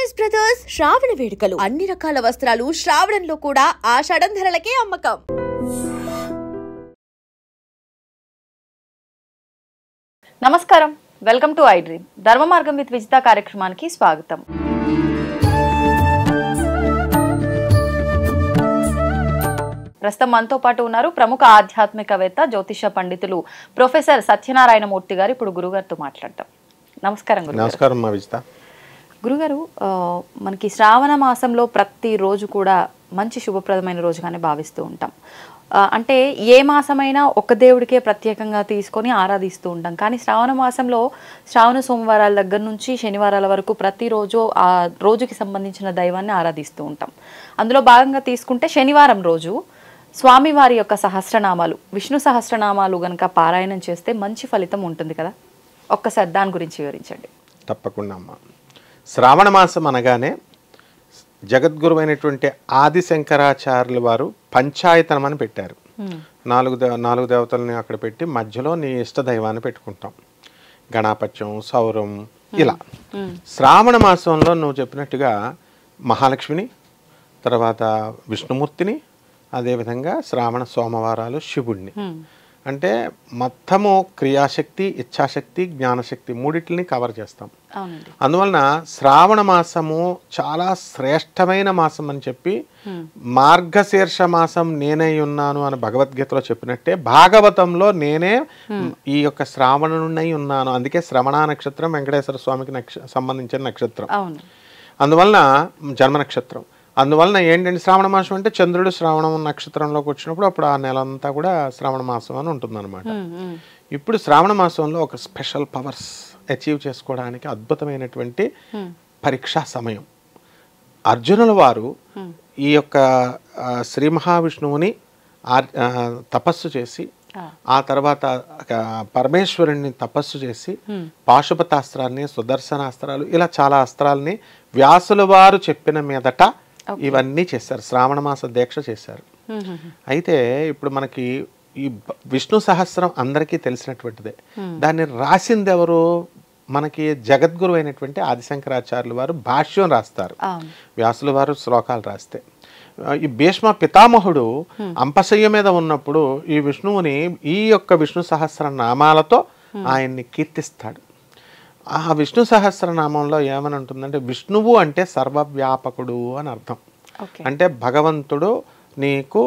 Saris brothers శ్రావణ వేడుకలు అన్ని రకాల వస్త్రాలు శ్రావణంలో కూడా ఆషాఢం ధరలకే అమ్మకం. నమస్కారం, వెల్కమ్ టు ఐ డ్రీమ్. ధర్మ మార్గం విత్ విజిత కార్యక్రమానికి స్వాగతం. ప్రస్తుతం మనతో పాటు ఉన్నారు ప్రముఖ ఆధ్యాత్మికవేత్త, జ్యోతిష పండితులు ప్రొఫెసర్ సత్యనారాయణ మూర్తి గారు. ఇప్పుడు గురుగారితో మాట్లాడతాం. నమస్కారం గురుగారు. నమస్కారం మా విజిత. గురుగారు, మనకి శ్రావణ మాసంలో ప్రతిరోజు కూడా మంచి శుభప్రదమైన రోజుగానే భావిస్తూ ఉంటాం. అంటే ఏ మాసమైనా ఒక దేవుడికే ప్రత్యేకంగా తీసుకొని ఆరాధిస్తూ ఉంటాం. కానీ శ్రావణ మాసంలో శ్రావణ సోమవారాల దగ్గర నుంచి శనివారాల వరకు ప్రతిరోజు ఆ రోజుకి సంబంధించిన దైవాన్ని ఆరాధిస్తూ ఉంటాం. అందులో భాగంగా తీసుకుంటే శనివారం రోజు స్వామివారి యొక్క సహస్రనామాలు, విష్ణు సహస్రనామాలు గనక పారాయణం చేస్తే మంచి ఫలితం ఉంటుంది కదా. ఒక్కసారి దాని గురించి వివరించండి. తప్పకుండా అమ్మ. శ్రావణ మాసం అనగానే జగద్గురువైనటువంటి ఆదిశంకరాచార్యుల వారు పంచాయతనం అని పెట్టారు. నాలుగు దేవతల్ని అక్కడ పెట్టి మధ్యలో నీ ఇష్ట దైవాన్ని పెట్టుకుంటాం. గణాపత్యం, సౌరం, ఇలా. శ్రావణ మాసంలో నువ్వు చెప్పినట్టుగా మహాలక్ష్మిని, తర్వాత విష్ణుమూర్తిని, అదేవిధంగా శ్రావణ సోమవారాలు శివుడిని. అంటే మొత్తము క్రియాశక్తి, ఇచ్ఛాశక్తి, జ్ఞానశక్తి మూడిటిని కవర్ చేస్తాం. అందువలన శ్రావణ మాసము చాలా శ్రేష్టమైన మాసం అని చెప్పి, మార్గశీర్ష మాసం నేనే ఉన్నాను అని భగవద్గీతలో చెప్పినట్టే భాగవతంలో నేనే ఈ యొక్క శ్రావణునై ఉన్నాను. అందుకే శ్రవణ నక్షత్రం వెంకటేశ్వర స్వామికి సంబంధించిన నక్షత్రం. అందువలన జన్మ నక్షత్రం. అందువలన ఏంటంటే శ్రావణ మాసం అంటే చంద్రుడు శ్రావణం నక్షత్రంలోకి వచ్చినప్పుడు అప్పుడు ఆ నెల అంతా కూడా శ్రావణ మాసం అని ఉంటుందన్నమాట. ఇప్పుడు శ్రావణ మాసంలో ఒక స్పెషల్ పవర్స్ అచీవ్ చేసుకోవడానికి అద్భుతమైనటువంటి పరీక్షా సమయం. అర్జునుల వారు ఈ యొక్క శ్రీ మహావిష్ణువుని తపస్సు చేసి, ఆ తర్వాత పరమేశ్వరుణ్ణి తపస్సు చేసి పాశుపతాస్త్రాన్ని, సుదర్శనాస్త్రాలు, ఇలా చాలా అస్త్రాలని వ్యాసుల వారు చెప్పిన మీదట ఇవన్నీ చేశారు. శ్రావణ మాస దీక్ష చేశారు. అయితే ఇప్పుడు మనకి ఈ విష్ణు సహస్రం అందరికీ తెలిసినటువంటిదే. దాన్ని రాసింది ఎవరు? మనకి జగద్గురు అయినటువంటి ఆదిశంకరాచార్యుల వారు భాష్యం రాస్తారు. వ్యాసుల వారు శ్లోకాలు రాస్తే, ఈ భీష్మ పితామహుడు అంపశయ్య మీద ఉన్నప్పుడు ఈ విష్ణువుని ఈ యొక్క విష్ణు సహస్ర నామాలతో ఆయన్ని కీర్తిస్తాడు. ఆ విష్ణు సహస్రనామంలో ఏమని ఉంటుందంటే, విష్ణువు అంటే సర్వవ్యాపకుడు అని అర్థం. అంటే భగవంతుడు నీకు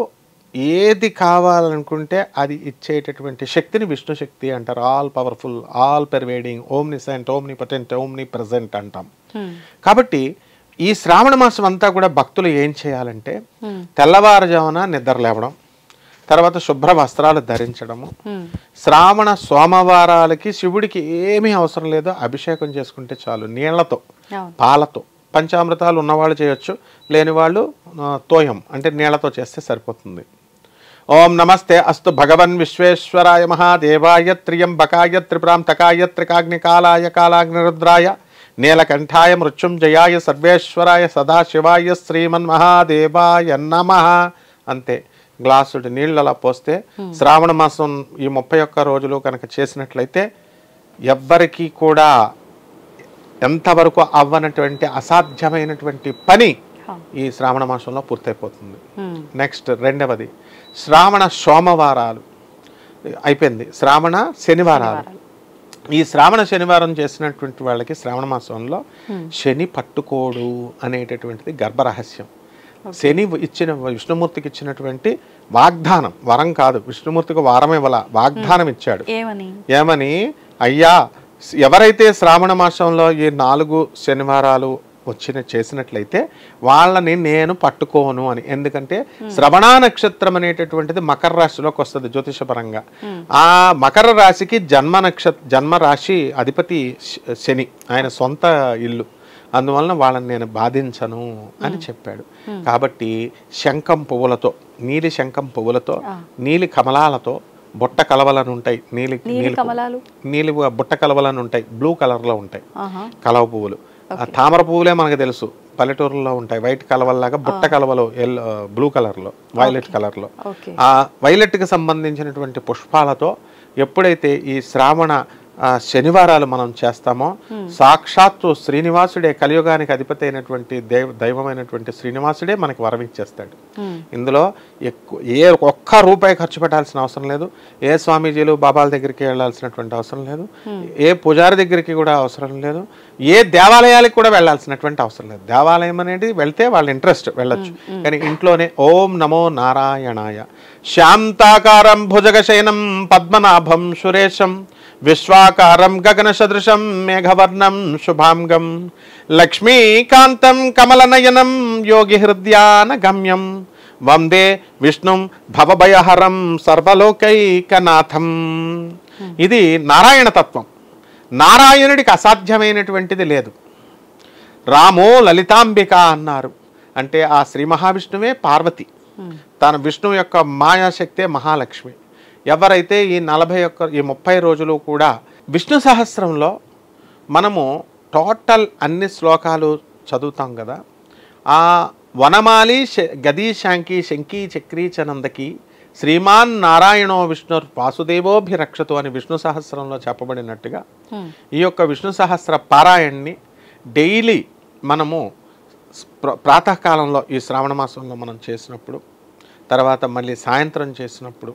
ఏది కావాలనుకుంటే అది ఇచ్చేటటువంటి శక్తిని విష్ణు శక్తి అంటారు. All powerful, all pervading, omniscient, omnipotent, omnipresent అంటాం. కాబట్టి ఈ శ్రావణ మాసం అంతా కూడా భక్తులు ఏం చేయాలంటే, తెల్లవారుజామున నిద్ర లేవడం, తర్వాత శుభ్ర వస్త్రాలు ధరించడము, శ్రావణ సోమవారాలకి శివుడికి ఏమీ అవసరం లేదు, అభిషేకం చేసుకుంటే చాలు. నీళ్లతో, పాలతో, పంచామృతాలు ఉన్నవాళ్ళు చేయొచ్చు, లేని వాళ్ళు తోయం అంటే నీళ్లతో చేస్తే సరిపోతుంది. ఓం నమస్తే అస్తు భగవన్ విశ్వేశ్వరాయ మహాదేవాయ త్రియంబకాయ త్రిపురాంతకాయ త్రికాగ్నికాలాయ కాలాగ్నిరుద్రాయ నీలకంఠాయ మృత్యుంజయాయ సర్వేశ్వరాయ సదాశివాయ శ్రీమన్మహాదేవాయ నమః. అంతే. గ్లాసుడి నీళ్ళు అలా పోస్తే శ్రావణ మాసం ఈ 31 రోజులు కనుక చేసినట్లయితే ఎవ్వరికీ కూడా ఎంతవరకు అవ్వనటువంటి అసాధ్యమైనటువంటి పని ఈ శ్రావణ మాసంలో పూర్తయిపోతుంది. నెక్స్ట్ రెండవది శ్రావణ సోమవారాలు అయిపోయింది. శ్రావణ శనివారాలు. ఈ శ్రావణ శనివారం చేసినటువంటి వాళ్ళకి శ్రావణ మాసంలో శని పట్టుకోడు అనేటటువంటిది గర్భరహస్యం. శని ఇచ్చిన, విష్ణుమూర్తికి ఇచ్చినటువంటి వాగ్దానం, వరం కాదు, విష్ణుమూర్తికి వారం ఇవ్వాల, వాగ్దానం ఇచ్చాడు. ఏమని? అయ్యా, ఎవరైతే శ్రావణ మాసంలో ఈ 4 శనివారాలు చేసినట్లయితే వాళ్ళని నేను పట్టుకోను అని. ఎందుకంటే శ్రవణ నక్షత్రం అనేటటువంటిది మకర రాశిలోకి వస్తుంది జ్యోతిషపరంగా. ఆ మకర రాశికి జన్మ రాశి అధిపతి శని, ఆయన సొంత ఇల్లు. అందువలన వాళ్ళని నేను బాధించను అని చెప్పాడు. కాబట్టి శంఖం పువ్వులతో, నీలి శంఖం పువ్వులతో, నీలి కమలాలతో బుట్ట కలవలను ఉంటాయి. నీలి బుట్ట కలవలను ఉంటాయి, బ్లూ కలర్లో ఉంటాయి కలవ పువ్వులు. తామర పువ్వులే మనకు తెలుసు, పల్లెటూరులో ఉంటాయి. వైట్ కలవల్లాగా బుట్ట కలవలు బ్లూ కలర్లో, వైలెట్ కలర్లో. ఆ వైలెట్కి సంబంధించినటువంటి పుష్పాలతో ఎప్పుడైతే ఈ శ్రావణ శనివారాలు మనం చేస్తామో సాక్షాత్తు శ్రీనివాసుడే, కలియుగానికి అధిపతి అయినటువంటి దైవమైనటువంటి శ్రీనివాసుడే మనకి వరం ఇచ్చేస్తాడు. ఇందులో ఒక్క రూపాయి ఖర్చు పెట్టాల్సిన అవసరం లేదు. ఏ స్వామీజీలు బాబాల దగ్గరికి వెళ్ళాల్సినటువంటి అవసరం లేదు. ఏ పూజారి దగ్గరికి కూడా అవసరం లేదు. ఏ దేవాలయాలకు కూడా వెళ్ళాల్సినటువంటి అవసరం లేదు. దేవాలయం అనేది వెళ్తే వాళ్ళ ఇంట్రెస్ట్ వెళ్ళొచ్చు, కానీ ఇంట్లోనే ఓం నమో నారాయణాయ శాంతాకారం భుజగశయనం పద్మనాభం సురేశం విశ్వాకారం గగన సదృశం మేఘవర్ణం శుభాంగం లక్ష్మీకాంతం కమలనయనం యోగి హృదయాన గమ్యం వందే విష్ణుం భవభయహరం సర్వలోకైకనాథం. ఇది నారాయణ తత్వం. నారాయణుడికి అసాధ్యమైనటువంటిది లేదు. రామో లలితాంబిక అన్నారు అంటే ఆ శ్రీ మహావిష్ణువే పార్వతి, తన విష్ణువు యొక్క మాయాశక్తే మహాలక్ష్మి. ఎవరైతే ఈ 30 రోజులు కూడా విష్ణు సహస్రంలో మనము టోటల్ అన్ని శ్లోకాలు చదువుతాం కదా, ఆ వనమాలి గదీ శాంకి శంకీ చక్రీ చనందకి శ్రీమాన్ నారాయణో విష్ణు వాసుదేవోభిరక్షతు అని విష్ణు సహస్రంలో చెప్పబడినట్టుగా ఈ యొక్క విష్ణు సహస్ర పారాయణని డైలీ మనము ప్రాతకాలంలో ఈ శ్రావణ మాసంలో మనం చేసినప్పుడు, తర్వాత మళ్ళీ సాయంత్రం చేసినప్పుడు,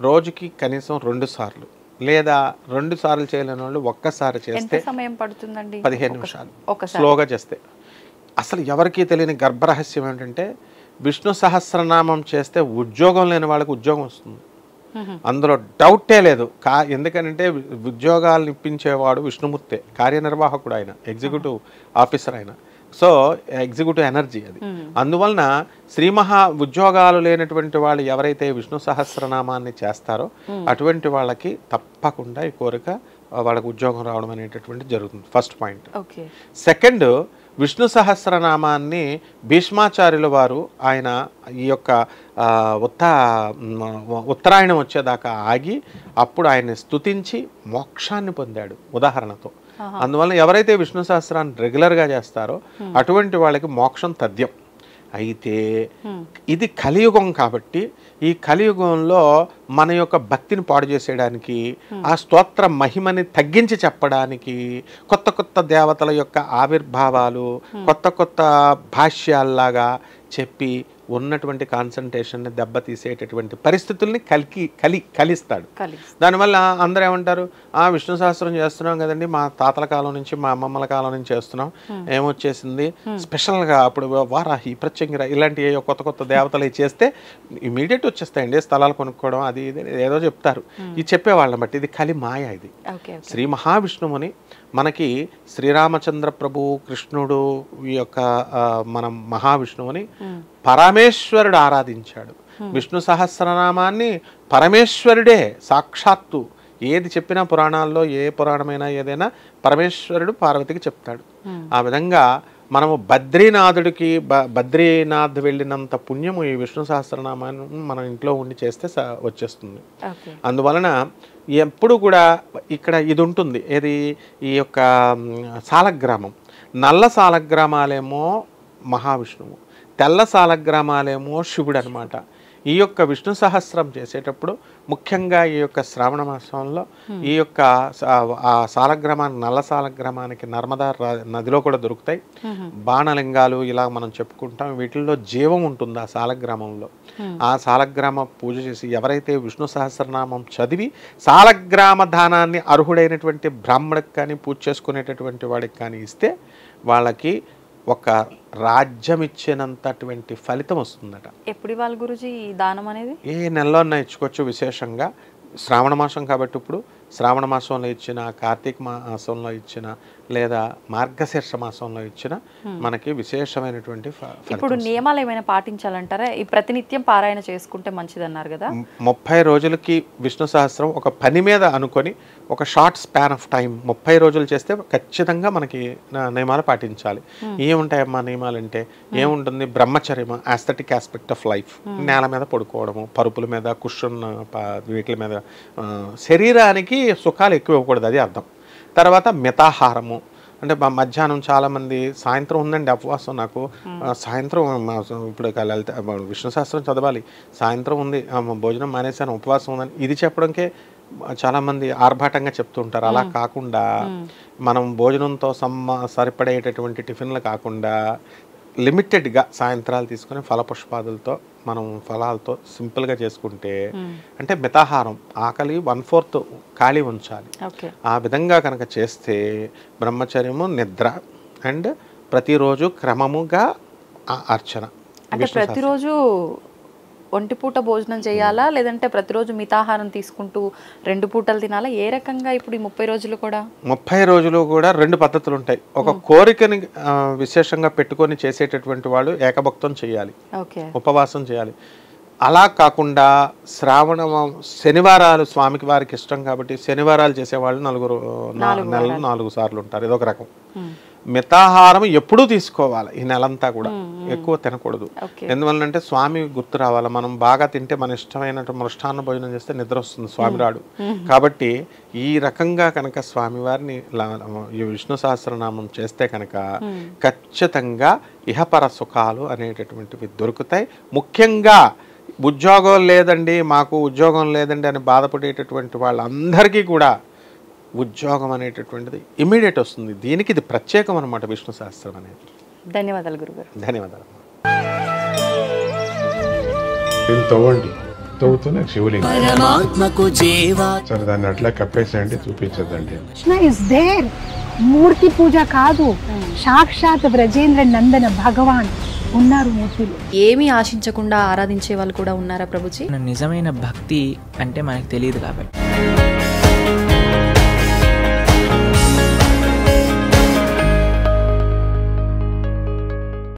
రోజుకి కనీసం 2 సార్లు లేదా 2 సార్లు చేయలేని వాళ్ళు ఒక్కసారి చేస్తే సమయం పడుతుందండి? 15 నిమిషాలు స్లోగా చేస్తే. అసలు ఎవరికీ తెలియని గర్భరహస్యం ఏంటంటే విష్ణు సహస్రనామం చేస్తే ఉద్యోగం లేని వాళ్ళకి ఉద్యోగం వస్తుంది. అందులో డౌటే లేదు. ఎందుకంటే ఉద్యోగాలు ఇప్పించేవాడు విష్ణుమూర్తే, కార్యనిర్వాహకుడు ఆయన, ఎగ్జిక్యూటివ్ ఆఫీసర్ ఆయన. సో ఎగ్జిక్యూటివ్ ఎనర్జీ అది. అందువలన శ్రీ మహా ఉద్యోగాలు లేనటువంటి వాళ్ళు ఎవరైతే విష్ణు సహస్రనామాన్ని చేస్తారో అటువంటి వాళ్ళకి తప్పకుండా ఈ కోరిక వాళ్ళకి ఉద్యోగం రావడం అనేటటువంటి జరుగుతుంది. First point. సెకండ్, విష్ణు సహస్రనామాన్ని భీష్మాచార్యుల వారు ఆయన ఈ యొక్క ఉత్తరాయణం వచ్చేదాకా ఆగి అప్పుడు ఆయన్ని స్తుతించి మోక్షాన్ని పొందాడు ఉదాహరణతో. అందువల్ల ఎవరైతే విష్ణు సహస్రాన్ని రెగ్యులర్గా చేస్తారో అటువంటి వాళ్ళకి మోక్షం తథ్యం. అయితే ఇది కలియుగం కాబట్టి ఈ కలియుగంలో మన యొక్క భక్తిని పాడు చేసేయడానికి, ఆ స్తోత్ర మహిమని తగ్గించి చెప్పడానికి కొత్త కొత్త దేవతల యొక్క ఆవిర్భావాలు, కొత్త కొత్త భాష్యాల్లాగా చెప్పి ఉన్నటువంటి కాన్సన్ట్రేషన్ని దెబ్బతీసేటటువంటి పరిస్థితుల్ని కలిస్తాడు. దానివల్ల అందరూ ఏమంటారు, విష్ణు సహస్రం చేస్తున్నాం కదండి, మా తాతల కాలం నుంచి మా అమ్మమ్మల కాలం నుంచి చేస్తున్నాం, ఏమొచ్చేసింది స్పెషల్గా అప్పుడు వారాహి ప్రత్యంగిర ఇలాంటి కొత్త కొత్త దేవతలు చేస్తే ఇమీడియట్ వచ్చేస్తాయండి, స్థలాలు కొనుక్కోవడం అది ఇది ఏదో చెప్తారు. ఇది చెప్పేవాళ్ళని బట్టి ఇది కలి మాయ. ఇది శ్రీ మహావిష్ణువుని మనకి శ్రీరామచంద్ర ప్రభు కృష్ణుడు ఈ యొక్క మనం మహావిష్ణువుని పరమేశ్వరుడు ఆరాధించాడు. విష్ణు సహస్రనామాన్ని పరమేశ్వరుడే సాక్షాత్తు ఏది చెప్పినా పురాణాల్లో ఏ పురాణమైనా ఏదైనా పరమేశ్వరుడు పార్వతికి చెప్తాడు. ఆ విధంగా మనము బద్రీనాథ్ వెళ్ళినంత పుణ్యము ఈ విష్ణు సహస్రనామాన్ని మన ఇంట్లో ఉండి చేస్తే వచ్చేస్తుంది. అందువలన ఎప్పుడు కూడా ఇక్కడ ఇది ఉంటుంది, ఏది ఈ యొక్క సాలగ్రామం. నల్ల సాలగ్రామాలేమో మహావిష్ణువు, తెల్ల సాలగ్రామాలేమో శివుడు అనమాట. ఈ యొక్క విష్ణు సహస్రం చేసేటప్పుడు ముఖ్యంగా ఈ యొక్క శ్రావణ మాసంలో ఈ యొక్క సాలగ్రామానికి, నల్ల సాలగ్రామానికి నర్మదా నదిలో కూడా దొరుకుతాయి బాణలింగాలు, ఇలా మనం చెప్పుకుంటాం. వీటిల్లో జీవం ఉంటుంది ఆ సాలగ్రామంలో. ఆ సాలగ్రామ పూజ చేసి ఎవరైతే విష్ణు సహస్రనామం చదివి సాలగ్రామ దానాన్ని అర్హుడైనటువంటి బ్రాహ్మడికి కానీ పూజ చేసుకునేటటువంటి వాడికి కానీ ఇస్తే వాళ్ళకి ఒక రాజ్యం ఇచ్చినంతటువంటి ఫలితం వస్తుందట. ఎప్పుడు ఇవ్వాలి గురుజీ ఈ దానం అనేది? ఏ నెలలో ఇచ్చుకోవచ్చు. విశేషంగా శ్రావణ మాసం కాబట్టి ఇప్పుడు శ్రావణ మాసంలో ఇచ్చిన, కార్తీక మాసంలో ఇచ్చిన, లేదా మార్గశీర్ష మాసంలో ఇచ్చిన మనకి విశేషమైనటువంటి ఇప్పుడు నియమాలు ఏమైనా పాటించాలంటారా? ఈ ప్రతినిత్యం పారాయణ చేసుకుంటే మంచిది అన్నారు కదా. 30 రోజులకి విష్ణు సహస్రం ఒక పని మీద అనుకొని ఒక షార్ట్ స్పాన్ ఆఫ్ టైం 30 రోజులు చేస్తే ఖచ్చితంగా మనకి నియమాలు పాటించాలి. ఏముంటాయమ్మా నియమాలు అంటే ఏముంటుంది? బ్రహ్మచర్యం, ఆస్థెటిక్ ఆస్పెక్ట్ ఆఫ్ లైఫ్, నేల మీద పడుకోవడము, పరుపుల మీద, కుషన్ వీటి మీద, శరీరానికి సుఖాలు ఎక్కువ ఇవ్వకూడదు, అది అర్థం. తర్వాత మితాహారము అంటే మధ్యాహ్నం చాలామంది సాయంత్రం ఉందండి ఉపవాసం, నాకు సాయంత్రం ఇప్పుడు విష్ణు సహస్రం చదవాలి, సాయంత్రం ఉంది భోజనం మానేశాను ఉపవాసం ఉందని ఇది చెప్పడంకే చాలా మంది ఆర్భాటంగా చెప్తుంటారు. అలా కాకుండా మనం భోజనంతో సరిపడేటటువంటి టిఫిన్లు కాకుండా లిమిటెడ్గా సాయంత్రాలు తీసుకొని ఫలపుష్పాదులతో మనం ఫలాలతో సింపుల్గా చేసుకుంటే, అంటే మితాహారం, ఆకలి 1/4 ఖాళీ ఉంచాలి. ఆ విధంగా కనుక చేస్తే బ్రహ్మచర్యము, నిద్ర అండ్ ప్రతిరోజు క్రమముగా అర్చన. అంటే ప్రతిరోజు ఒంటిపూట భోజనం చేయాలా, లేదంటే ప్రతిరోజు మితాహారం తీసుకుంటూ 2 పూటలు తినాలా? ఏ రకంగా ఇప్పుడు ఈ 30 రోజులు కూడా 30 రోజులు కూడా 2 పద్ధతులు ఉంటాయి. ఒక కోరికని విశేషంగా పెట్టుకొని చేసేటటువంటి వాళ్ళు ఏకభక్తం చేయాలి, ఉపవాసం చేయాలి. అలా కాకుండా శనివారాలు స్వామికి వారికి ఇష్టం కాబట్టి శనివారాలు చేసేవాళ్ళు నెలలో 4 సార్లు ఉంటారు. ఇదొక రకం. మితాహారం ఎప్పుడూ తీసుకోవాలి ఈ నెలంతా కూడా, ఎక్కువ తినకూడదు. ఎందువల్లంటే స్వామి గుర్తు రావాలి. మనం బాగా తింటే మన ఇష్టమైనట్టు మృష్టాన్న భోజనం చేస్తే నిద్ర వస్తుంది, స్వామి రాడు. కాబట్టి ఈ రకంగా కనుక స్వామివారిని ఈ విష్ణు సహస్రనామం చేస్తే కనుక ఖచ్చితంగా ఇహపర సుఖాలు అనేటటువంటివి దొరుకుతాయి. ముఖ్యంగా ఉద్యోగం లేదండి, మాకు ఉద్యోగం లేదండి అని బాధపడేటటువంటి వాళ్ళందరికీ కూడా ఉద్యోగం అనేటటువంటిది ఇమీడియట్ వస్తుంది. దీనికి ఇది ప్రత్యేకం అనమాట విష్ణు సహస్రం అనేది. ధన్యవాదాలు గురుగారు. ధన్యవాదాలు. తవ్వండి, తవ్వుతూనే శివలింగం సరే దాన్ని అట్లా కప్పేసేయండి, చూపించదండి. Krishna is there. మూర్తి పూజ కాదు, సాక్షాత్ బ్రజేంద్ర నందన భగవాన్ ఉన్నారు మూర్తిలో. ఏమీ ఆశించకుండా ఆరాధించే వాళ్ళు కూడా ఉన్నారా ప్రభుజీ? నిజమైన భక్తి అంటే మనకు తెలియదు కాబట్టి